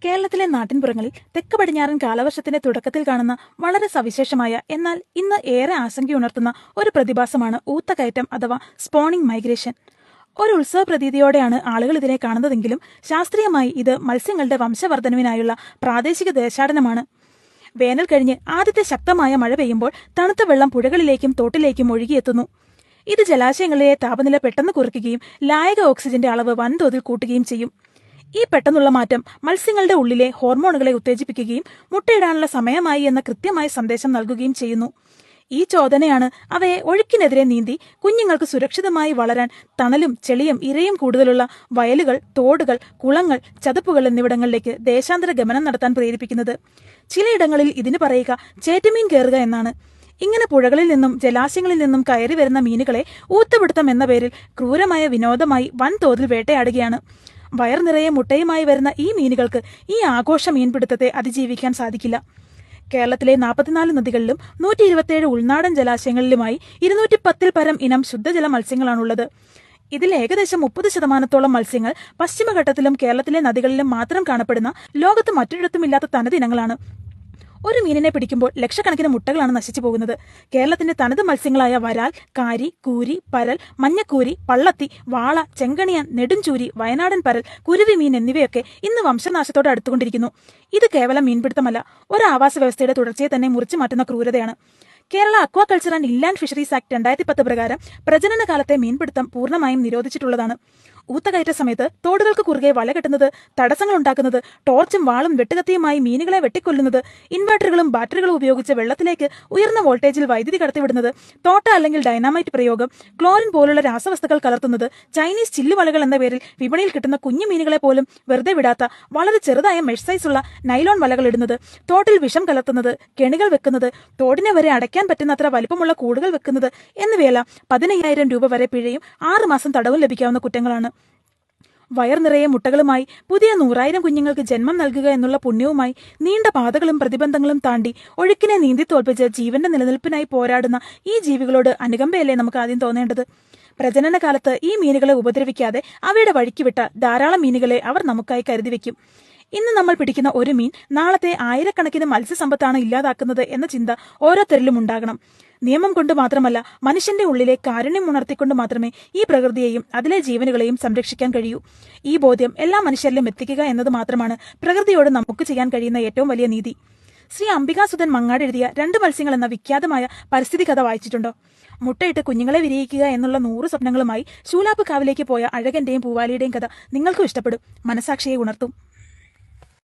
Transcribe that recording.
കേരളത്തിലെ നാട്ടിൻപുറങ്ങളിൽ തെക്ക് പടിഞ്ഞാറൻ കാലവർഷത്തിന്റെ തുടക്കത്തിൽ കാണുന്ന വളരെ സവിശേഷമായ എന്നാൽ ഇന്ന് ഏറെ ആശങ്കയുണർത്തുന്ന ഒരു പ്രതിഭാസമാണ് ഊത്തകയറ്റം അഥവാ സ്പോണിംഗ് മൈഗ്രേഷൻ. ഒരു ഉത്സവ പ്രതീതിയോടെയാണ് ആളുകൾ ഇതിനെ കാണുന്നതെങ്കിലും ശാസ്ത്രീയമായി ഇത് മത്സ്യങ്ങളുടെ വംശവർദ്ധനവിനായുള്ള പ്രാദേശിക ദേശാടനമാണ്. വേനൽ കഴിഞ്ഞ് ആദ്യത്തെ ശക്തമായ മഴ പെയ്യുമ്പോൾ തണുത്ത വെള്ളം പുഴകളിലേക്കും തോട്ടിലേക്കും ഒഴുകിയെത്തുന്നു. ഇത് ജലാശയങ്ങളിലെ താപനില പെട്ടെന്ന് കുറയ്ക്കുകയും ലായക ഓക്സിജന്റെ അളവ് വൻതോതിൽ കൂട്ടുകയും ചെയ്യും. ഈ പെട്ടെന്നുള്ള മാറ്റം മത്സ്യങ്ങളുടെ ഉള്ളിലെ ഹോർമോണുകളെ ഉത്തേജിപ്പിക്കുകയും മുട്ടയിടാനുള്ള സമയമായി എന്ന കൃത്യമായ സന്ദേശം നൽകുകയും ചെയ്യുന്നു. ഈ ചോദനയാണ് അവയെ ഒഴുക്കിനെതിരെ നീന്തി കുഞ്ഞുങ്ങൾക്ക് സുരക്ഷിതമായി വളരാൻ തണലും ചെളിയും ഇരയും കൂടുതലുള്ള വയലുകൾ, തോടുകൾ, കുളങ്ങൾ, ചതുപ്പുകൾ എന്നിവിടങ്ങളിലേക്ക് ദേശാന്തര ഗമനം നടത്താൻ പ്രേരിപ്പിക്കുന്നത്. ചിലയിടങ്ങളിൽ ഇതിന് പറയുക ചേറ്റുമീൻ കയറുക എന്നാണ്. ഇങ്ങനെ പുഴകളിൽ നിന്നും ജലാശയങ്ങളിൽ നിന്നും കയറി വരുന്ന മീനുകളെ ഊത്തുപിടുത്തം എന്ന പേരിൽ ക്രൂരമായ വിനോദമായി വൻതോതിൽ വേട്ടയാടുകയാണ്. വയർ നിറയെ മുട്ടയുമായി വരുന്ന ഈ മീനുകൾക്ക് ഈ ആഘോഷ മീൻപിടുത്തത്തെ അതിജീവിക്കാൻ സാധിക്കില്ല. കേരളത്തിലെ 44 നദികളിലും 127 ഉൾനാടൻ ജലാശയങ്ങളിലുമായി 210-ൽ പരം ഇനം ശുദ്ധജല മത്സ്യങ്ങളാണുള്ളത്. ഇതിൽ ഏകദേശം 30% മത്സ്യങ്ങൾ പശ്ചിമഘട്ടത്തിലും കേരളത്തിലെ നദികളിലും മാത്രം കാണപ്പെടുന്ന ലോകത്ത് മറ്റൊരിടത്തുമില്ലാത്ത തനതിനങ്ങളാണ്. ഒരു മീനിനെ പിടിക്കുമ്പോൾ ലക്ഷക്കണക്കിന് മുട്ടകളാണ് നശിച്ചു പോകുന്നത്. കേരളത്തിന്റെ തനത് മത്സ്യങ്ങളായ വരാൽ, കാരി, കൂരി, പരൽ, മഞ്ഞക്കൂരി, പള്ളത്തി, വാള, ചെങ്കണിയാൻ, നെടുംചൂരി, വയനാടൻ പരൽ, കുരുവി മീൻ എന്നിവയൊക്കെ ഇന്ന് വംശനാശത്തോട് അടുത്തുകൊണ്ടിരിക്കുന്നു. ഇത് കേവലം മീൻപിടുത്തമല്ല, ഒരു ആവാസ വ്യവസ്ഥയുടെ തുടർച്ചയെ തന്നെ മുറിച്ചു മാറ്റുന്ന ക്രൂരതയാണ്. Kerala aquaculture and inland fisheries act 2010 പ്രകാരം പ്രജനന കാലത്തെ മീൻപിടുത്തം പൂർണ്ണമായും നിരോധിച്ചിട്ടുള്ളതാണ്. ഊത്തകയറ്റ സമയത്ത് തോടുകൾക്ക് കുറുകെ വല കെട്ടുന്നത്, തടസ്സങ്ങൾ ഉണ്ടാക്കുന്നത്, ടോർച്ചും വാളും വെട്ടുകത്തിയുമായി മീനുകളെ വെട്ടിക്കൊല്ലുന്നത്, ഇൻവെർട്ടറുകളും ബാറ്ററികളും ഉപയോഗിച്ച് വെള്ളത്തിലേക്ക് ഉയർന്ന വോൾട്ടേജിൽ വൈദ്യുതി കടത്തിവിടുന്നത്, തോട്ട അല്ലെങ്കിൽ ഡൈനാമൈറ്റ് പ്രയോഗം, ക്ലോറിൻ പോലുള്ള രാസവസ്തുക്കൾ കലർത്തുന്നത്, ചൈനീസ് ചില്ലുവലകൾ എന്ന പേരിൽ വിപണിയിൽ കിട്ടുന്ന കുഞ്ഞു മീനുകളെ പോലും വെറുതെ വിടാത്ത വളരെ ചെറുതായ മെഷ് സൈസുള്ള നൈലോൺ വലകൾ ഇടുന്നത്, തോട്ടിൽ വിഷം കലർത്തുന്നത്, കെണികൾ വെക്കുന്നത്, തോടിനെ വരെ അടയ്ക്കാൻ പറ്റുന്നത്ര വലിപ്പമുള്ള കൂടുകൾ വെക്കുന്നത് എന്നിവയെല്ലാം 15,000 രൂപ വരെ പിഴയും 6 മാസം തടവും ലഭിക്കാവുന്ന കുറ്റങ്ങളാണ്. വയർ നിറയെ മുട്ടകളുമായി പുതിയ 100,000 കുഞ്ഞുങ്ങൾക്ക് ജന്മം നൽകുക എന്നുള്ള പുണ്യവുമായി നീണ്ട പാതകളും പ്രതിബന്ധങ്ങളും താണ്ടി ഒഴുക്കിനെ നീന്തി തോൽപ്പിച്ച് ജീവന്റെ നിലനിൽപ്പിനായി പോരാടുന്ന ഈ ജീവികളോട് അനുകമ്പയല്ലേ നമുക്ക് ആദ്യം തോന്നേണ്ടത്. പ്രജനന കാലത്ത് ഈ മീനുകളെ ഉപദ്രവിക്കാതെ അവയുടെ വഴിക്ക് വിട്ട ധാരാളം മീനുകളെ അവർ നമുക്കായി കരുതി വെക്കും. ഇന്ന് നമ്മൾ പിടിക്കുന്ന ഒരു മീൻ നാളത്തെ ആയിരക്കണക്കിന് മത്സ്യസമ്പത്താണ് ഇല്ലാതാക്കുന്നത് എന്ന ചിന്ത ഓരോരുത്തരിലും ഉണ്ടാകണം. നിയമം കൊണ്ട് മാത്രമല്ല, മനുഷ്യന്റെ ഉള്ളിലെ കാരുണ്യം ഉണർത്തിക്കൊണ്ട് മാത്രമേ ഈ പ്രകൃതിയെയും അതിലെ ജീവനുകളെയും സംരക്ഷിക്കാൻ കഴിയൂ. ഈ ബോധ്യം എല്ലാ മനുഷ്യരിലും എത്തിക്കുക എന്നത് മാത്രമാണ് പ്രകൃതിയോട് നമുക്ക് ചെയ്യാൻ കഴിയുന്ന ഏറ്റവും വലിയ നീതി. ശ്രീ അംബികാസുധൻ മങ്ങാട് എഴുതിയ 2 മത്സ്യങ്ങൾ എന്ന വിഖ്യാതമായ പരിസ്ഥിതി കഥ വായിച്ചിട്ടുണ്ടോ? മുട്ടയിട്ട് കുഞ്ഞുങ്ങളെ വിരിയിക്കുക എന്നുള്ള 100 സ്വപ്നങ്ങളുമായി ശൂലാപ്പ് കാവിലേക്ക് പോയ അഴകന്റെയും പൂവാലിയുടെയും കഥ നിങ്ങൾക്കും ഇഷ്ടപ്പെടും, മനസാക്ഷിയെ ഉണർത്തും.